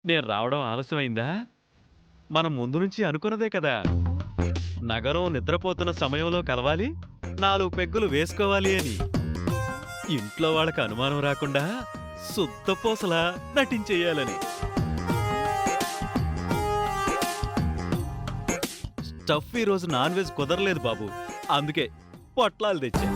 నేను రావడం ఆలస్యమైందా? మనం ముందు నుంచి అనుకున్నదే కదా! నగరం నిద్రపోతున్న సమయంలో కలవాలి, 4 పెగ్గులు వేసుకోవాలి అని. ఇంట్లో వాళ్ళకి అనుమానం రాకుండా సుత్తపూసలా నటించెయ్యాలని. స్టఫ్ ఈరోజు నాన్ వెజ్ కుదరలేదు బాబు. అందుకే పొట్లాలు తెచ్చా.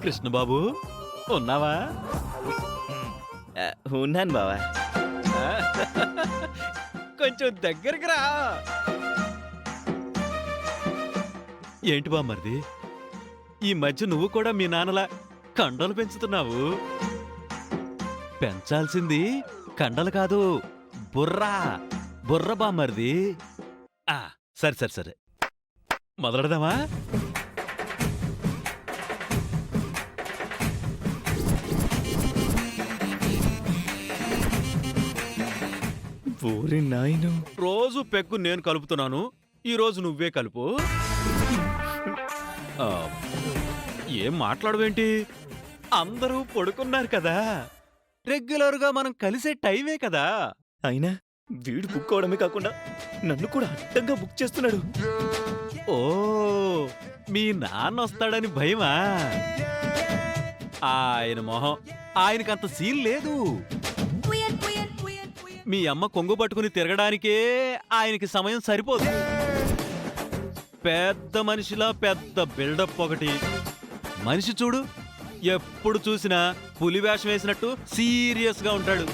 కృష్ణబాబు ఉన్నావా? ఉన్నాను బావా. కొంచెం దగ్గరికి రా. ఏంటి బామ్మర్ది, ఈ మధ్య నువ్వు కూడా మీ నాన్నలా కండలు పెంచుతున్నావు? పెంచాల్సింది కండలు కాదు, బుర్ర బామ్మర్ది. సరే సరే సరే, మొదలెడదామా? ఓరి నాయను, రోజు పెగ్గు నేను కలుపుతున్నాను, ఈరోజు నువ్వే కలుపు. ఆ, ఏం మాట్లాడవేంటి? అందరూ పడుకున్నారు కదా, రెగ్యులర్గా మనం కలిసే టైమే కదా. అయినా వీడు బుక్ అవడమే కాకుండా నన్ను కూడా అడ్డంగా బుక్ చేస్తున్నాడు. ఓ, మీ నాన్న వస్తాడని భయమా? ఆయన మొహం, ఆయనకంత సీన్ లేదు. మీ అమ్మ కొంగు పట్టుకుని తిరగడానికే ఆయనకి సమయం సరిపోదు. పెద్ద మనిషిలా పెద్ద బిల్డప్ ఒకటి. మనిషి చూడు, ఎప్పుడు చూసినా పులి వేషం వేసినట్టు సీరియస్ గా ఉంటాడు.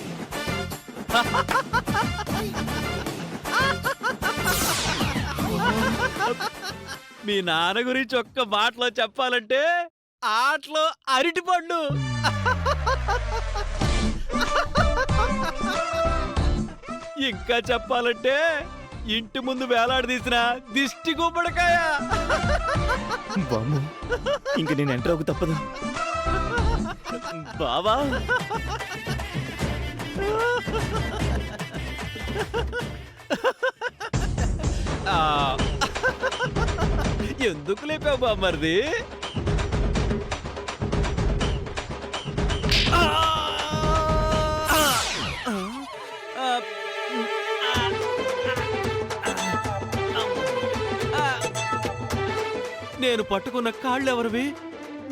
మీ నాన్న గురించి ఒక్క మాటలో చెప్పాలంటే ఆటలో అరటిపండు. ఇంకా చెప్పాలంటే ఇంటి ముందు వేలాడదీసిన దిష్టి గుమ్మడికాయ. బామ్ము, ఇంక నేను ఎంటర్ అవ్వకు తప్పదు. బావా, ఎందుకు లేపావు బామ్మర్ది? నేను పట్టుకున్న కాళ్ళెవరివి?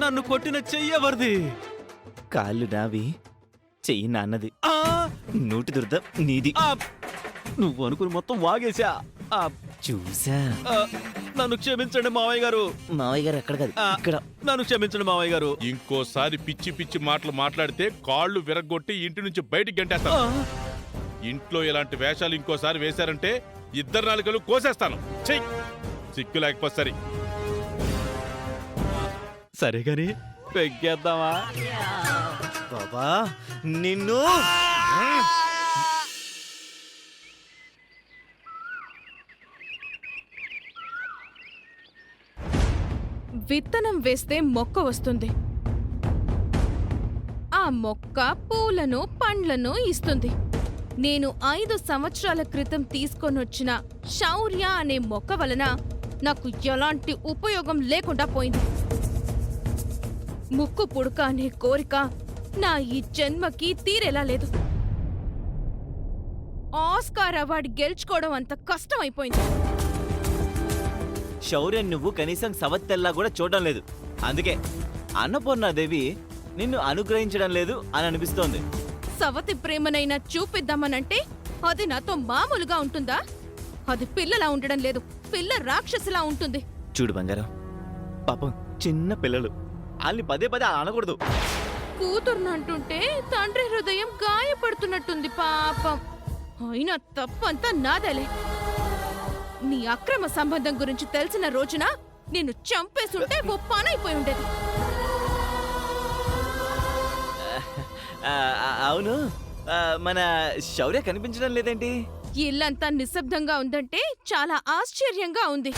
నన్ను కొట్టిన చెయ్యెవరిది? కాళ్ళు నావి, చెయ్యి నాన్నది, నోటి దురద నీది. నువ్వు అనుకుని మొత్తం వాగేశా. చూసా. నన్ను క్షమించండి మావయ్య గారు. మావయ్య గారు ఎక్కడ కాదు, ఇక్కడ. నన్ను క్షమించండి మావయ్య గారు. ఇంకోసారి పిచ్చి పిచ్చి మాటలు మాట్లాడితే కాళ్ళు విరగ్గొట్టి ఇంటి నుంచి బయటికి గంటేస్తాను. ఇంట్లో ఇలాంటి వేషాలు ఇంకోసారి వేశారంటే 2 నాలుకలు కోసేస్తాను. చెయ్యి, సిగ్గు లేకపోతే సరి. సరే గాని పెగ్గేద్దామా? బాబా నిన్ను. విత్తనం వేస్తే మొక్క వస్తుంది. ఆ మొక్క పూలను పండ్లను ఇస్తుంది. నేను 5 సంవత్సరాల క్రితం తీసుకొనొచ్చిన శౌర్య అనే మొక్క వలన నాకు ఎలాంటి ఉపయోగం లేకుండా పోయింది. ముక్కు పుడక అనే కోరిక నా ఈ జన్మకి తీరేలా లేదు. ఆస్కార్ అవార్డు గెలుచుకోవడం అంత కష్టం అయిపోయింది. శౌర్య నువ్వు కనీసం సవత్తెల్లా కూడా చూడడం లేదు. అందుకే అన్నపూర్ణాదేవి నిన్ను అనుగ్రహించడం లేదు అని అనిపిస్తోంది. సవతి ప్రేమనైనా చూపిద్దామనంటే అది నాతో మామూలుగా ఉంటుందా? అది పిల్లలా ఉండడం లేదు, పిల్ల రాక్షసిలా ఉంటుంది. చూడు బంగారం, పాపం చిన్న పిల్లలు, వాళ్ళని పదే పదే అనకూడదు. కూతుర్నంటుంటే తండ్రి హృదయం గాయపడుతున్నట్టుంది పాపం. అయినా తప్పంతా నాదేలే. నీ అక్రమ సంబంధం గురించి తెలిసిన రోజున నిన్ను చంపేసుంటే ఓ పనైపోయి ఉండేది. అవును, మన శౌర్య కనిపించడం లేదేంటి? ఇల్లంతా నిశ్శబ్దంగా ఉందంటే చాలా ఆశ్చర్యంగా ఉంది.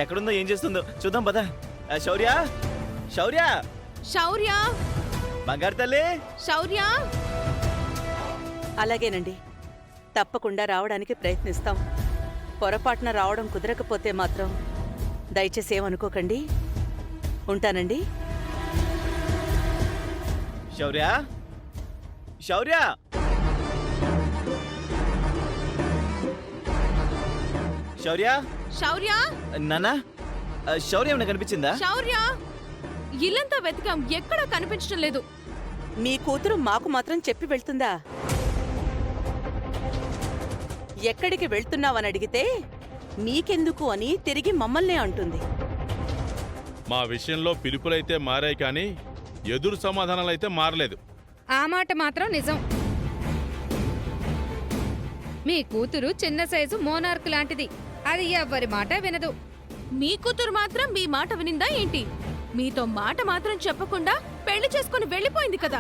ఎక్కడుందో ఏం చేస్తుందో చూద్దాం పద. శౌర్య, శౌర్య, శౌర్య బంగారు తల్లి. శౌర్య అలాగేనండి, తప్పకుండా రావడానికి ప్రయత్నిస్తాం. పొరపాటున రావడం కుదరకపోతే మాత్రం దయచేసి ఏమనుకోకండి. ఉంటానండి. శౌర్య, శౌర్య, శౌర్య, శౌర్య నాన్నా, శౌర్య ఏమైనా కనిపించిందా? శౌర్య ఇల్లంతా వెతికాం, ఎక్కడా కనిపించడం లేదు. మీ కూతురు మాకు మాత్రం చెప్పి వెళ్తుందా? ఎక్కడికి వెళ్తున్నావని అడిగితే మీకెందుకు అని తిరిగి మమ్మల్నే అంటుంది. మా విషయంలో పిలుపులైతే మారాయి కానీ ఎదురు సమాధానాలైతే మారలేదు. ఆ మాట మాత్రం నిజం. మీ కూతురు చిన్న సైజు మోనార్క్ లాంటిది. అది ఎవ్వరి మాట వినదు. మీ కూతురు మాత్రం మీ మాట వినిందా ఏంటి? మీతో మాట మాత్రం చెప్పకుండా పెళ్లి చేసుకుని వెళ్ళిపోయింది కదా.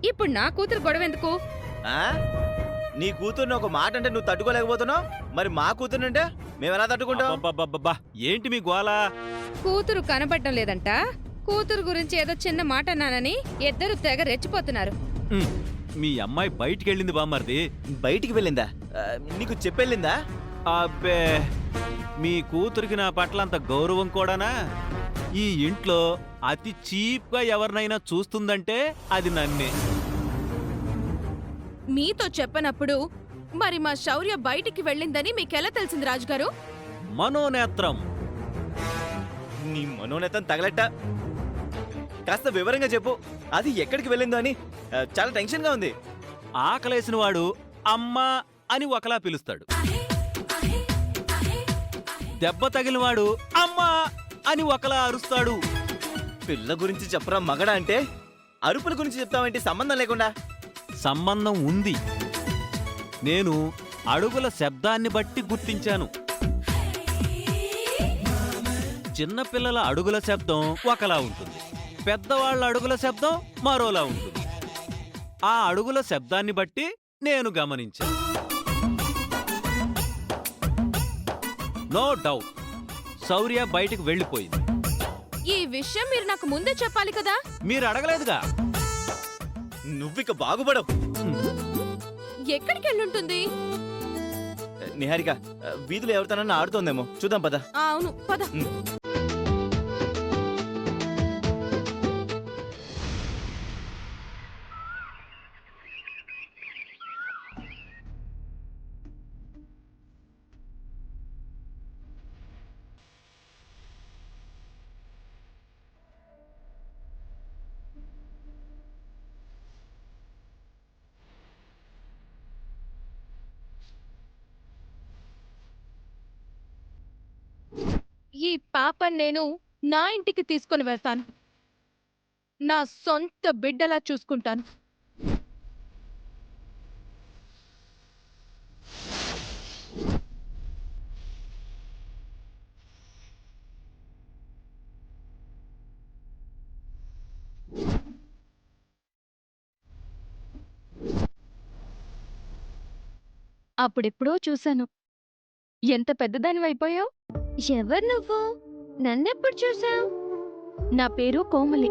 ఇప్పుడు నా కూతురు గొడవెందుకు? ఆ? నీ కూతుర్ని ఒక మాట అంటే నువ్వు తట్టుకోలేకపోతున్నావు, మరి మా కూతుర్నంటే మేమెలా తట్టుకుంటాం? అబ్బబ్బబ్బబ్బా, ఏంటి మీ గోల? కూతురు కనబడటం లేదంట. కూతురు గురించి ఏదో చిన్న మాట అన్నానని ఇద్దరు తెగ రెచ్చిపోతున్నారు. ఉమ్, మీ అమ్మాయి బయటికెళ్ళింది బామ్మర్ది. బయటికి వెళ్ళిందా? నీకు చెప్పెళ్ళిందా? అబ్బే, మీ కూతురికి నా పట్ల అంత గౌరవం కూడానా? ఈ ఇంట్లో అతి చీప్గా ఎవరినైనా చూస్తుందంటే అది నన్నే. మీతో చెప్పనప్పుడు మరి మా శౌర్య బయటికి వెళ్ళిందని మీకెలా తెలిసింది రాజుగారు? మనోనేత్రం. నీ మనోనేతం తగలట్ట. కాస్త వివరంగా చెప్పు, అది ఎక్కడికి వెళ్ళిందో అని. చాలా టెన్షన్గా ఉంది. ఆకలేసిన వాడు అమ్మా అని ఒకలా పిలుస్తాడు. దెబ్బ తగిలినవాడు అమ్మా అని ఒకలా అరుస్తాడు. పిల్ల గురించి చెప్పరా మగడా అంటే? అరుపుల గురించి చెప్తావేంటి సంబంధం లేకుండా? సంబంధం ఉంది. నేను అడుగుల శబ్దాన్ని బట్టి గుర్తించాను. చిన్నపిల్లల అడుగుల శబ్దం ఒకలా ఉంటుంది, పెద్దవాళ్ల అడుగుల శబ్దం మరోలా ఉంటుంది. ఆ అడుగుల శబ్దాన్ని బట్టి నేను గమనించాను. నో డౌట్ శౌర్య బయటికి వెళ్ళిపోయింది. ఈ విషయం మీరు నాకు ముందే చెప్పాలి కదా. మీరు అడగలేదుగా. నువ్విక బాగుపడవు. ఎక్కడికి వెళ్ళుంటుంది? నిహారిక, వీధిలో ఎవరితోనన్నా ఆడుతోందేమో, చూద్దాం పద. అవును పద. ఈ పాపని నేను నా ఇంటికి తీసుకొని వెళ్తాను. నా సొంత బిడ్డలా చూసుకుంటాను. అప్పుడెప్పుడో చూశాను. ఎంత పెద్దదానివైపోయావు. ఎవరు నువ్వు? నన్నెప్పుడు చూసావు? నా పేరు కోమలి.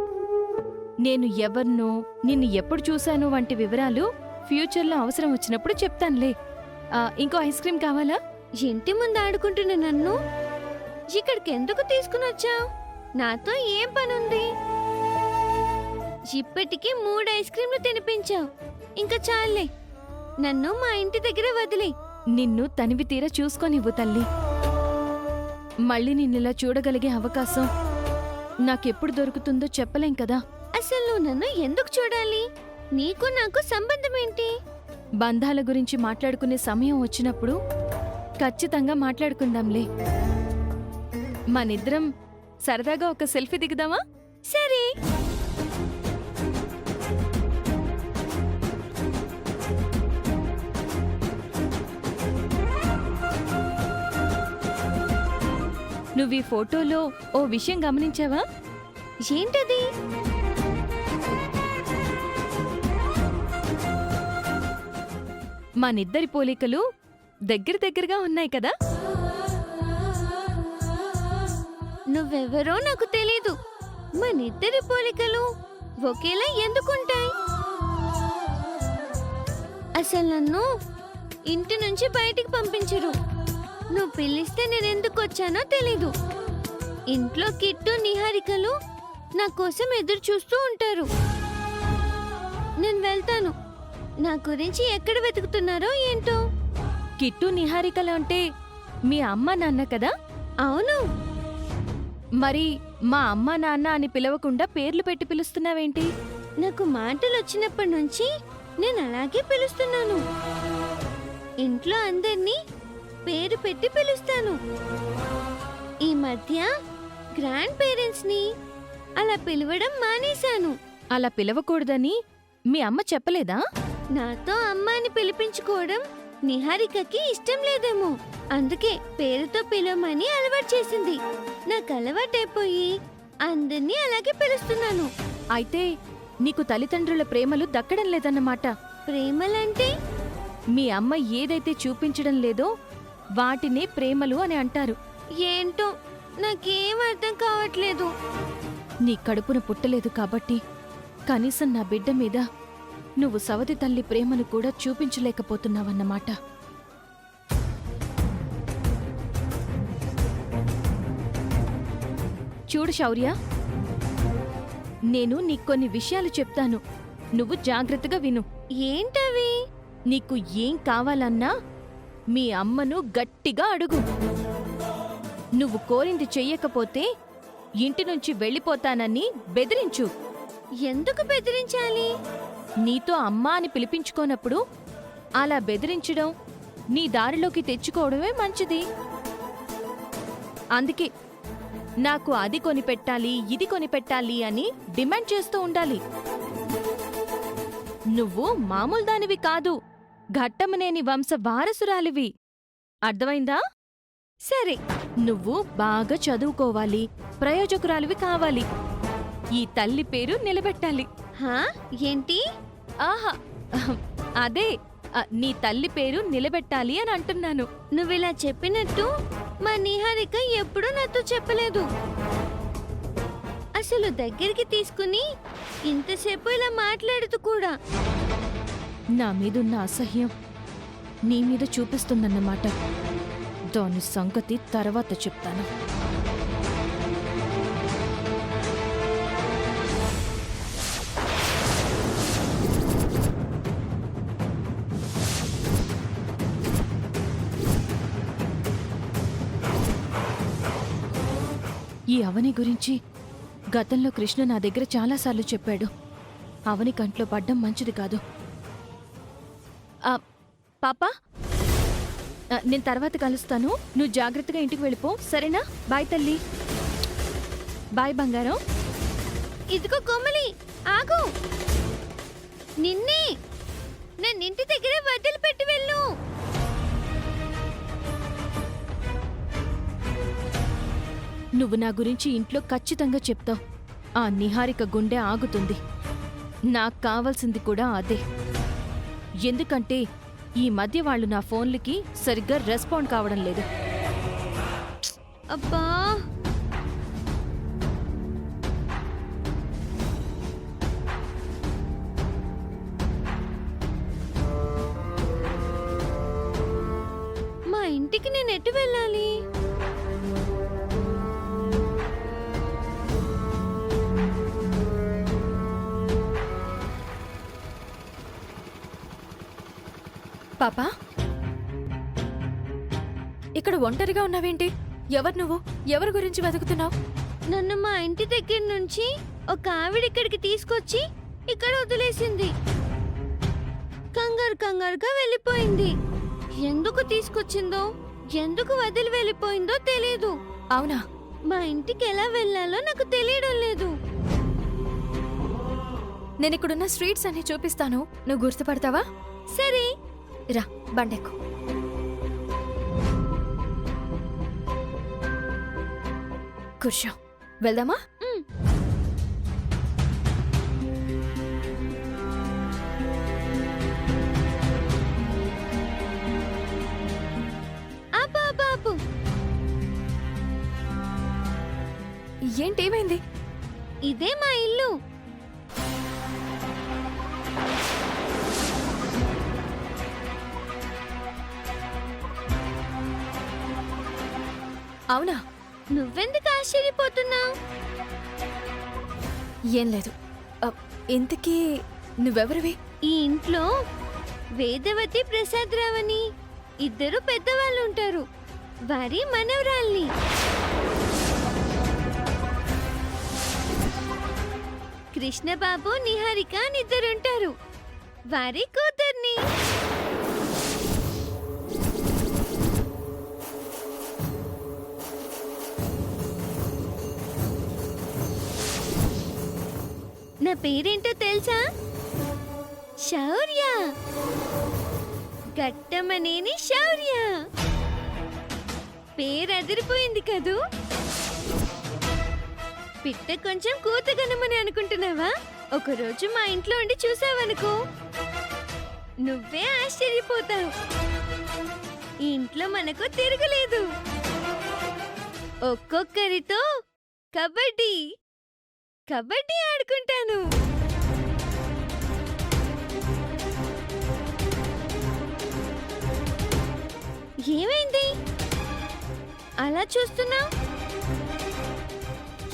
నేను ఎవర్నో, నిన్ను ఎప్పుడు చూశాను వంటి వివరాలు ఫ్యూచర్లో అవసరం వచ్చినప్పుడు చెప్తానులే. ఇంకో ఐస్ క్రీమ్ కావాలా? ఇంటి ముందు ఆడుకుంటున్న నన్ను ఇక్కడికి ఎందుకు తీసుకుని వచ్చావు? నాతో ఏం పనుంది? ఇప్పటికీ 3 ఐస్ క్రీంలు తినిపించావు. ఇంకా చాలే, నన్ను మా ఇంటి దగ్గర వదిలే. నిన్ను తనివి తీర చూసుకొనివ్వు తల్లి. మళ్ళీ నిన్నిలా చూడగలిగే అవకాశం నాకెప్పుడు దొరుకుతుందో చెప్పలేం కదా. అసలు నువ్వు నన్ను ఎందుకు చూడాలి? నీకు నాకు సంబంధం ఏంటి? బంధాల గురించి మాట్లాడుకునే సమయం వచ్చినప్పుడు ఖచ్చితంగా మాట్లాడుకుందాంలే. మనిద్దరం సరదాగా ఒక సెల్ఫీ దిగుదామా? సరే. నువ్వు ఈ ఫోటోలో ఓ విషయం గమనించావా? ఏంటది? మనిద్దరి పోలికలు దగ్గరగా ఉన్నాయి కదా. నువ్వెవరో నాకు తెలీదు. మనిద్దరి పోలికలు ఒకేలా ఎందుకుంటాయి? అసలు నన్ను ఇంటి నుంచి బయటికి పంపించరు. నువ్వు పిలిస్తే నేనెందుకు వచ్చానో తెలీదు. ఇంట్లో కిట్టు నిహారికలు నా కోసం ఎదురు చూస్తూ ఉంటారు. నేను వెళ్తాను. నా గురించి ఎక్కడ వెతుకుతున్నారో ఏంటో. కిట్టు నిహారికలు అంటే మీ అమ్మ నాన్న కదా? అవును. మరి మా అమ్మ నాన్న అని పిలవకుండా పేర్లు పెట్టి పిలుస్తున్నావేంటి? నాకు మాటలు వచ్చినప్పటి నుంచి నేను అలాగే పిలుస్తున్నాను. ఇంట్లో అందరినీ పేరు పెట్టి పిలుస్తాను. ఈ మధ్య గ్రాండ్ పేరెంట్స్ ని అలా పిలవడం మానేశాను. అలా పిలవకూడదని మీ అమ్మ చెప్పలేదా? నాతో అమ్మ అని పిలిపించుకోవడం నిహారికకి ఇష్టం లేదేమో. అందుకే పేరుతో పిలవమని అలవాటు చేసింది. నాకు అలవాటైపోయి అందరినీ అలాగే పిలుస్తున్నాను. అయితే నీకు తల్లిదండ్రుల ప్రేమలు దక్కడం లేదన్నమాట. ప్రేమలంటే మీ అమ్మ ఏదైతే చూపించడం లేదో వాటినే ప్రేమలు అని అంటారు. ఏంటో నాకేం అర్థం కావట్లేదు. నీ కడుపున పుట్టలేదు కాబట్టి కనీసం నా బిడ్డ మీద నువ్వు సవతి తల్లి ప్రేమను కూడా చూపించలేకపోతున్నావన్నమాట. చూడు శౌర్య, నేను నీకు కొన్ని విషయాలు చెప్తాను. నువ్వు జాగ్రత్తగా విను. ఏంటవి? నీకు ఏం కావాలన్నా మీ అమ్మను గట్టిగా అడుగు. నువ్వు కోరింది చెయ్యకపోతే ఇంటి నుంచి వెళ్ళిపోతానని బెదిరించు. ఎందుకు బెదిరించాలి? నీతో అమ్మా అని పిలిపించుకోనప్పుడు అలా బెదిరించడం నీ దారిలోకి తెచ్చుకోవడమే మంచిది. అందుకే నాకు అది కొనిపెట్టాలి, ఇది కొనిపెట్టాలి అని డిమాండ్ చేస్తూ ఉండాలి. నువ్వు మామూలు దానివి కాదు, ఘట్టమనేని వంశ వారసురాలివి. అర్థమైందా? సరే. నువ్వు బాగా చదువుకోవాలి, ప్రయోజకురాలివి కావాలి, ఈ తల్లి పేరు నిలబెట్టాలి. హా? ఏంటి? ఆహా, అదే నీ తల్లి పేరు నిలబెట్టాలి అని అంటున్నాను. నువ్విలా చెప్పినట్టు మా నిహారిక ఎప్పుడూ నాతో చెప్పలేదు. అసలు దగ్గరికి తీసుకుని ఇంతసేపు ఇలా మాట్లాడుతూ కూడా. నా మీదున్న అసహ్యం నీ మీద చూపిస్తుందన్నమాట. దాని సంగతి తర్వాత చెప్తాను. ఈ అవని గురించి గతంలో కృష్ణ నా దగ్గర చాలాసార్లు చెప్పాడు. అవని కంట్లో పడ్డం మంచిది కాదు. పాపా, నేను తర్వాత కలుస్తాను. నువ్వు జాగ్రత్తగా ఇంటికి వెళ్ళిపో, సరేనా? బాయ్ తల్లి. బాయ్ బంగారం. ఇదిగో కోమలి, ఆగు. నిన్నే నన్నింటి దగ్గర వదిలిపెట్టి వెళ్ళు. నువ్వు నా గురించి ఇంట్లో ఖచ్చితంగా చెప్తావు. ఆ నిహారిక గుండె ఆగుతుంది. నాకు కావాల్సింది కూడా అదే. ఎందుకంటే ఈ మధ్య వాళ్ళు నా ఫోన్లకి సరిగ్గా రెస్పాండ్ కావడం లేదు. అబ్బా, మా ఇంటికి నేను ఎటు వెళ్ళాలి? పాపా, ఇక్కడ ఒంటరిగా ఉన్నావేంటి? ఎవరు నువ్వు? ఎవరి గురించి వెతుకుతున్నావు? నన్ను మా ఇంటి దగ్గర నుంచి ఒక ఆవిడ ఇక్కడికి తీసుకొచ్చి ఇక్కడ వదిలేసింది. కంగారుగా వెళ్ళిపోయింది. ఎందుకు తీసుకొచ్చిందో, ఎందుకు వదిలి వెళ్ళిపోయిందో తెలియదు. అవునా? మా ఇంటికి ఎలా వెళ్ళాలో నాకు తెలియడం లేదు. నేను ఇక్కడున్న స్ట్రీట్స్ అన్ని చూపిస్తాను, నువ్వు గుర్తుపడతావా? సరే రా, బండెక్కు. కూర్చో, వెళ్దామా? బాబు, ఏంటేమైంది? ఇదే మా ఇల్లు. అవునా? నువ్వెందుకు ఆశ్చర్యపోతున్నావు? ఏం లేదు. ఇంతకీ నువ్వెవరివి? ఈ ఇంట్లో వేదవతి ప్రసాదరావు అని ఇద్దరు పెద్దవాళ్ళు ఉంటారు. వారి మనవరాల్ని. కృష్ణబాబు, నిహారిక అని ఇద్దరుంటారు. వారి కూతుర్ని. నా పేరేంటో తెలుసా? శౌర్య. గట్టమనేని శౌర్య. పేరు అదిరిపోయింది కదూ. పిట్ట కొంచెం కూతగనమని అనుకుంటున్నావా? ఒకరోజు మా ఇంట్లో ఉండి చూసావనుకో, నువ్వే ఆశ్చర్యపోతావు. ఈ ఇంట్లో మనకు తిరగలేదు. ఒక్కొక్కరితో కబడ్డీ కబడ్డీ ఆడుకుంటాను. ఏమైంది అలా చూస్తున్నావు?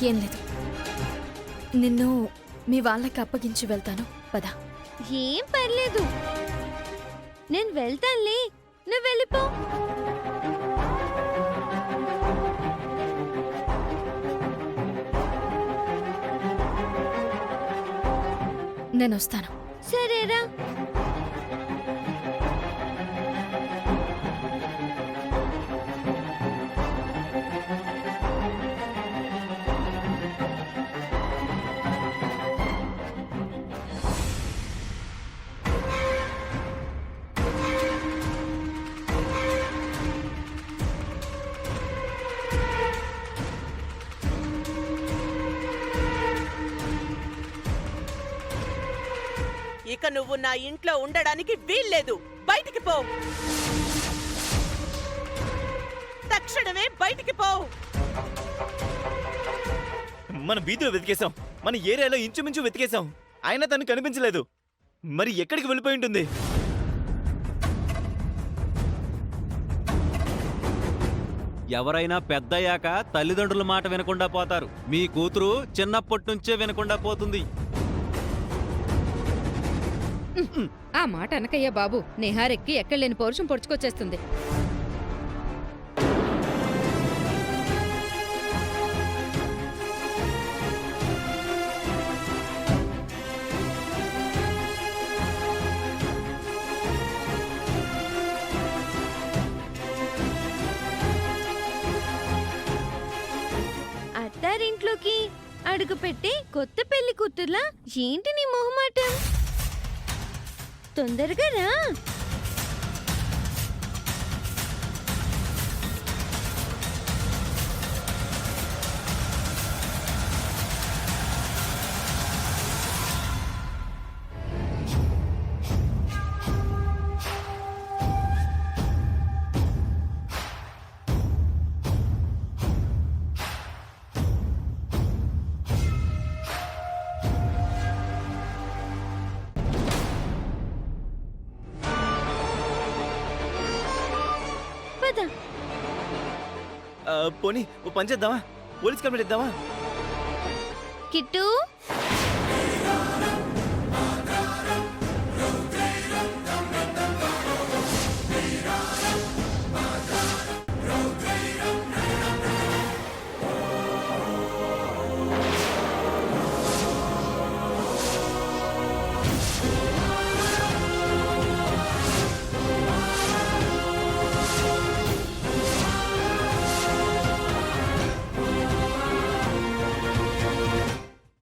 ఏం లేదు. నిన్ను మీ వాళ్ళకి అప్పగించి వెళ్తాను. పద. ఏం పర్లేదు, నేను వెళ్తానులే. నువ్వు వెళ్ళిపో. నేను వస్తాను. సరేరా. ఇక నువ్వు నా ఇంట్లో ఉండడానికి వీల్లేదు. బయటికి పో. తక్షణమే బయటికి పో. మన వీధిలో వెతికేశాం, మన ఏరియాలో ఇంచుమించు వెతికేశాం, అయినా తను కనిపించలేదు. మరి ఎక్కడికి వెళ్ళిపోయి ఉంటుంది? ఎవరైనా పెద్దయ్యాక తల్లిదండ్రుల మాట వినకుండా పోతారు. మీ కూతురు చిన్నప్పటి నుంచే వినకుండా పోతుంది. ఆ మాట అనకయ్యా బాబు. నిహారెక్కి ఎక్కడలేని పౌరుషం పొడుచుకొచ్చేస్తుంది. అత్తారింట్లోకి అడుగుపెట్టే కొత్త పెళ్లి కూతుర్లా ఏంటి నీ మొహమాటం? తొందరగా రా. పోనీ ఓ పని చేద్దామా? Police complaint ఇద్దామా? కిట్టు,